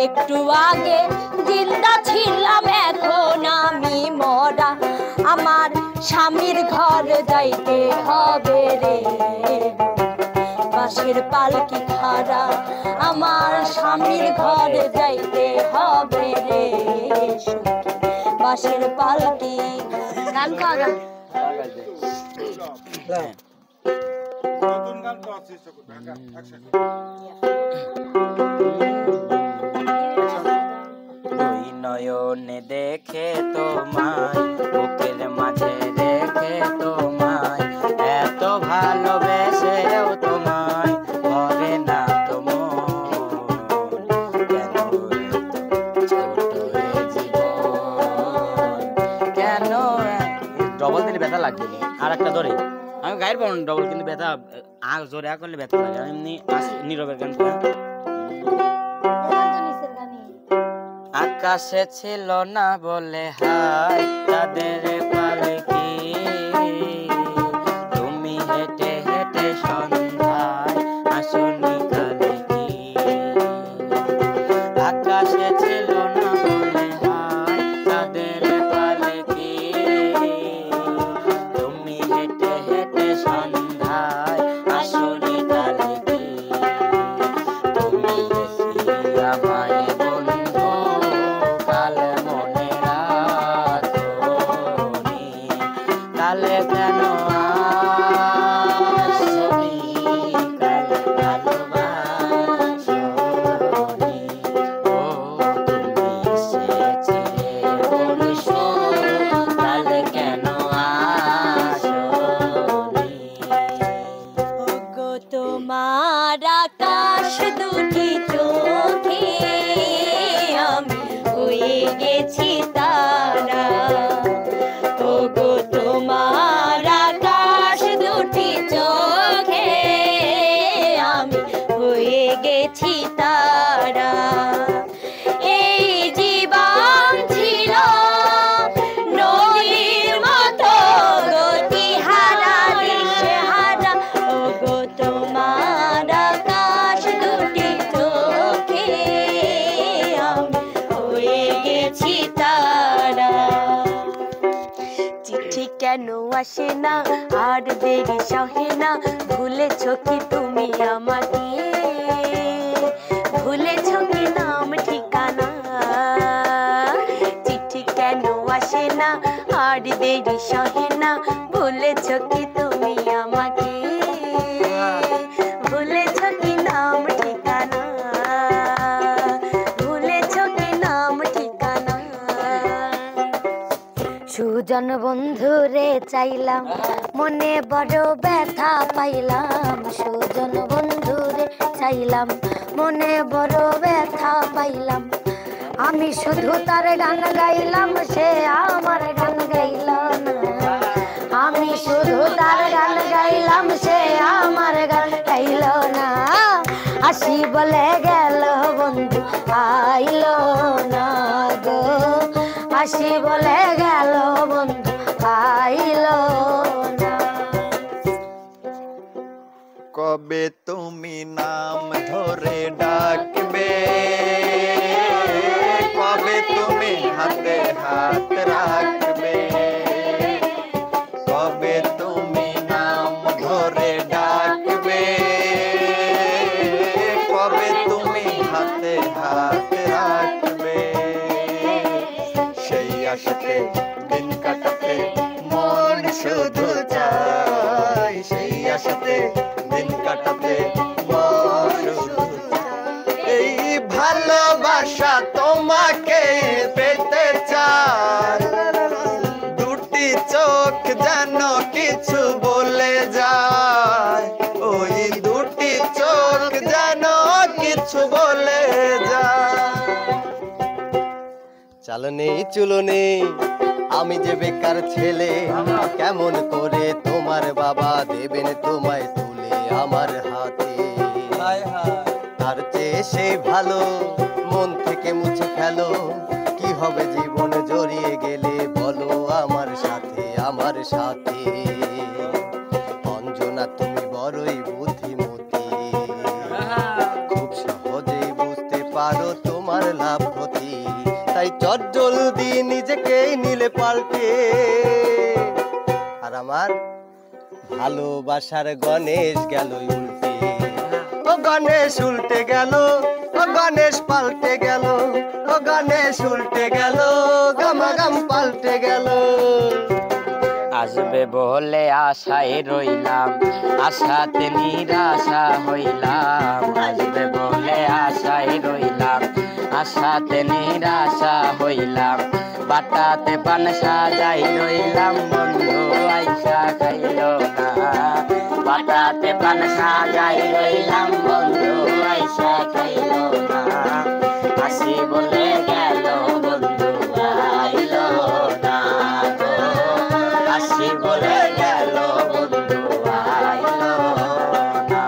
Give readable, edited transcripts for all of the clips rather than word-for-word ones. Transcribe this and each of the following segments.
একটু আগে জিন্দা ছিলাম, এখন আমি মরা। আমার স্বামীর ঘর যাইতে হবে রে, বাঁশের পালকি খাড়া। আমার স্বামীর ঘর যাইতে হবে রে, বাঁশের পালকি। গান করা নতুন গান গাওয়ার চেষ্টা করবে। দুই নয়নে দেখে তোমায়, বুকের মাঝে রেখে তোমায়, এত ভালোবেসেও তোমায় ভরে না তো মন। কেন ছোট এ জীবন, কেন ডবল দিলে ব্যথা লাগবে না। আর একটা ধরে আমি গায়ের পাবো না ডবল, কিন্তু ব্যথা জোরে করলে ব্যথা লাগে। আমি এমনি নীরবের গান করি। আকাশে ছিল না বলে হায় তাদের পালকি, তুমি হেঁটে হেঁটে সন্ধ্যায় আসনি কালে কি। আকাশে ছিল না বলে হায় তাদের পালকি, তুমি হেঁটে হেঁটে সন্ধ্যায় আসনি কালে কি। তুমি আমায় কালে কেন আসনি, কালে ভালোবাসনি। ও তুমি এসেছিলে বলছো, কালে কেন আসনি। ওগো তোমার আকাশ দুটি চোখে আমি হয়ে গেছি তারা। ওগো তোমার আকাশ দুটি চোখে আমি হয়ে গেছি তারা। এই জীবন ছিল নদীর মতো গতিহারা দিশেহারা। ওগো তোমার আকাশ দুটি চোখে আমি হয়ে গেছি তারা। চিঠি কেন আসে না আর দেরি সহে না, ভুলেছ কি তুমি আমাকে, ভুলেছ কি নাম ঠিকানা। চিঠি কেন আসে না আর দেরি সহে না, ভুলেছ কি তুমি আমাকে, ভুলেছ কি নাম ঠিকানা, ভুলেছ কি নাম ঠিকানা। সুজন বন্ধুরে চাইলাম, মনে বড় ব্যথা পাইলাম। সুজন বন্ধুরে চাইলাম, মনে বড় ব্যথা পাইলাম। আমি শুধু তার গান গাইলাম, সে আমার গান গাইল না। আমি শুধু তার গান গাইলাম, সে আমার গান গাইল না। আসি বলে গেল বন্ধু আইল না গো, আসি বলে গেল বন্ধু আইল না। কবে তুমি নাম ধরে ডাকবে, কবে তুমি হাতে হাত রাখবে, কবে তুমি নাম ধরে ডাকবে, কবে তুমি হাতে হাত রাখবে। সেই আশাতে দিন কাটাতে মন শুধু চাই, সেই আশাতে দিন কাটাতে মন শুধু চাই। এই ভালোবাসা তোমাকে পেতে চাই, দুটি চোখ যেন কিছু বলে যায়, ওই দুটি চোখ যেন কিছু বলে যায়। চালনি চুলনি আমি যে বেকার ছেলে, কেমন করে তোমার বাবা দেবেন তোমায় তুলে আমার হাতে। তার চেয়ে সে ভালো মন থেকে মুছে ফেলো, কি হবে জীবন জড়িয়ে গেলে বলো আমার সাথে, আমার সাথে। অঞ্জনা তুমি বড়ই বুদ্ধিমতী, খুব সহজেই বুঝতে পারো তোমার লাভ ক্ষতি, তাই চটজলদি নিজেকে নিলে পাল্টে। আর আমার ভালোবাসার গণেশ গেল উল্টে, ও গণেশ উল্টে গেল, ও গণেশ পাল্টে গেল, ও গণেশ উল্টে গেল, গামাগাম পাল্টে গেল। আসবে বলে আশায় রইলাম, আশাতে নিরাশা হইলাম। আসবে বলে আশায় রইলাম, আশাতে নিরাশা হইলাম। বাটাতে পান সাজাই রইলাম, বন্ধু আইসা খাইলো না। বাটাতে পান সাজাই রইলাম, বন্ধু আইসা খাইলো না। আসি বলে গেল, বন্ধু আইলো না গো। আসি বলে গেল, বন্ধু আইলো না।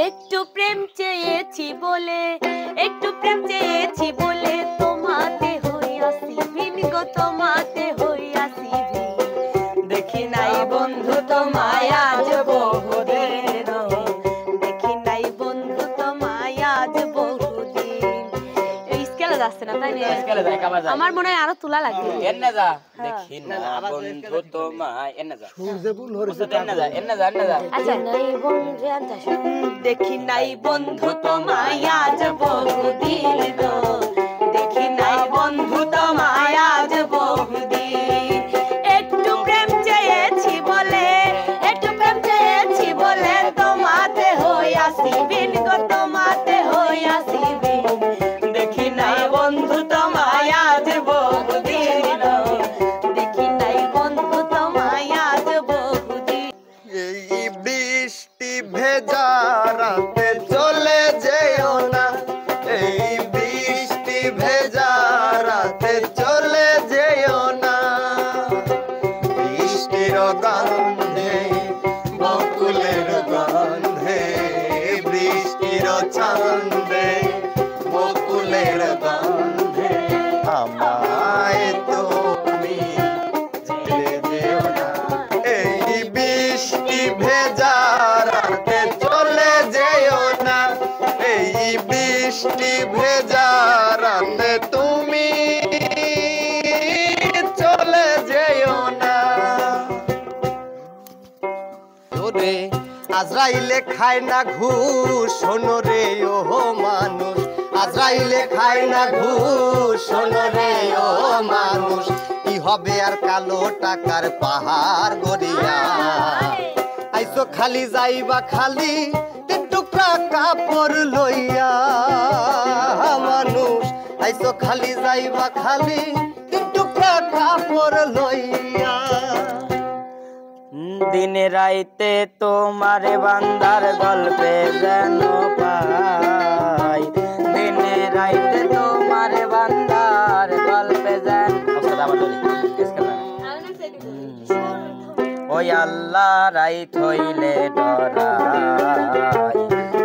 একটু প্রেম চেয়েছি বলে, একটু প্রেম চেয়েছি বলে তোমাতে হইয়াছি ভিন গো, তোমাতে হইয়াছি ভিন। দেখি নাই বন্ধু তোমায় আজ বহুদিন, দেখি নাই বন্ধু তোমায় আজ বহুদিন। এই স্কেলে যাচ্ছে না তাই না? স্কেলে যায়, কামা যায়। আমার মনে হয় আরো তোলা লাগবে। এন্নে যা, দেখি না বন্ধু তোমায়, এন্নে যা। এন্নে যা, এন্নে যা, এন্নে যা। আচ্ছা নাই বন্ধু আনতা, দেখি নাই বন্ধু তোমায় আজ বহুদিন গো। দেখি নাই বন্ধু তোমায় আজ বহুদিন। একটু প্রেম চেয়েছি বলে, একটু প্রেম চেয়েছি বলে তোমাতে হইয়াছি ভিন গো, তোমাতে হইয়াছি ভিন। দেখি নাই বন্ধু তোমায় আজ বহুদিন, দেখি নাই বন্ধু তোমায় আজ বহুদিন। এই বৃষ্টি ভেজা রাতে চলে যেও না, এই বৃষ্টি ভেজা রাতে চলে যেও না। বৃষ্টির গন্ধে, বকুলের গন্ধে, বৃষ্টির ছন্দে, বকুলের গন্ধে আমায় তুমি ছেড়ে যেও না। এই বৃষ্টি ভেজা রাতে চলে যেও না, এই বৃষ্টি ভেজা রাতে তুমি চলে যেও না। ওরে আজরাইলে খায় না ঘুষ, শোনো রে ও মানুষ। আজরাইলে খায় না ঘুষ, শোনো রে ও মানুষ। কি হবে আর কালো টাকার পাহাড় গড়িয়া, আইসো খালি যাইবা খালি তিন টুকরা কাপড় লইয়া। মানুষ আইসো খালি যাইবা খালি তিন টুকরা কাপড় লইয়া। দিনে রাইতে তোমার বান্দার গল্পে যেন পাই, দিনে রাইতে তোমার বান্দার গল্পে যেন। ওই আল্লাহ রাইত হইলে ডরাই,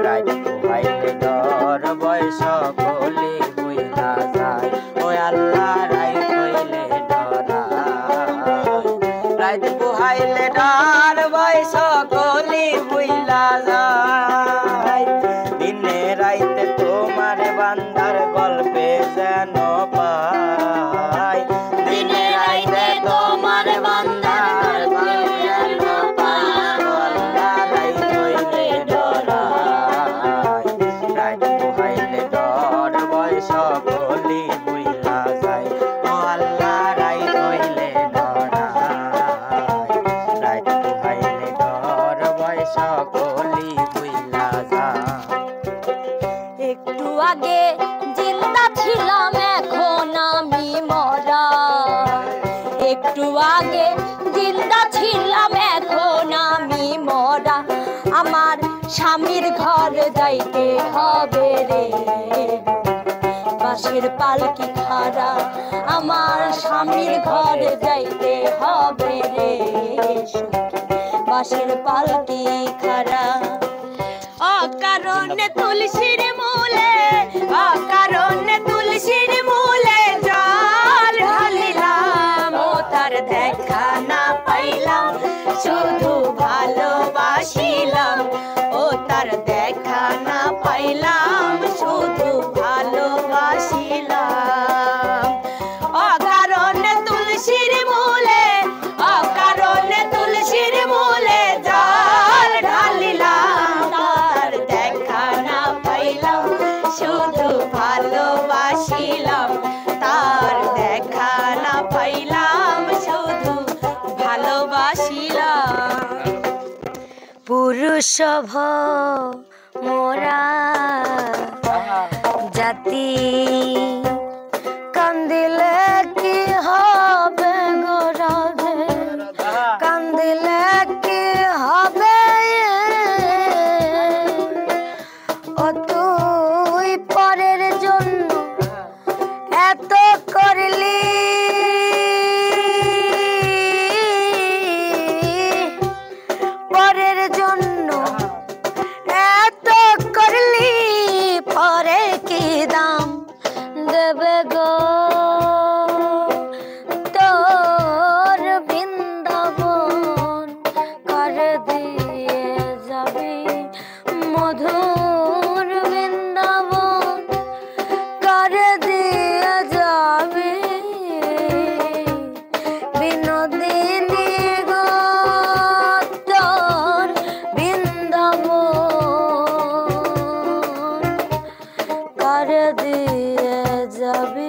রাইত হইলে ডর বয়স কলি হইলা যায়। ওই আল্লাহ রাইত হইলে ডরাই, রাইত বুহাইলে ডর বয়স কলি হইলা যায়। দিনে রাইতে তোমার বান্দার গল্পে যেন পাই, দিনে রাইতে তোমার বান্দার গল্পে যেন পাই। আল্লাহ রাইত হইলে ডরাই, রাইত বুহাইলে ডর বয়স কলি হইলা যায়। ও আল্লাহ রাইত হইলে ডরাই, রাইত বুহাইলে ডর বয়স কলি হইলা যায়। একটু আগে জিন্দা ছিলাম এখন আমি মরা, একটু আগে জিন্দা ছিলাম এখন আমি মরা। আমার স্বামীর ঘর যাইতে হবে রে, বাঁশের পালকি খাড়া। আমার স্বামীর ঘর যাইতে হবে রে, বাঁশের পালকি খাড়া। অকারণে তুলসীর মূলে, অকারণে তুলসীর মূলে জল ঢালিলাম। ও তার দেখা না পাইলাম, শুধু ভালোবাসিলাম। ও তার দেখা না পাইলাম, শুধু ভালোবাসি। দুঃসভ মোরা জাতি কান্দিলে কি হবে গো রাধে কান্দিলে কি হবে ও তুই পরের জন্য এত করলি পরের জন্য এত করলি পরে কি দাম দেবে গো তোর বৃন্দাবন করে দিয়ে যাবি মধুর বৃন্দাবন করে দিয়ে যাবি বিনোদিনী গো তোর বৃন্দাবন করে দিয়ে যাবি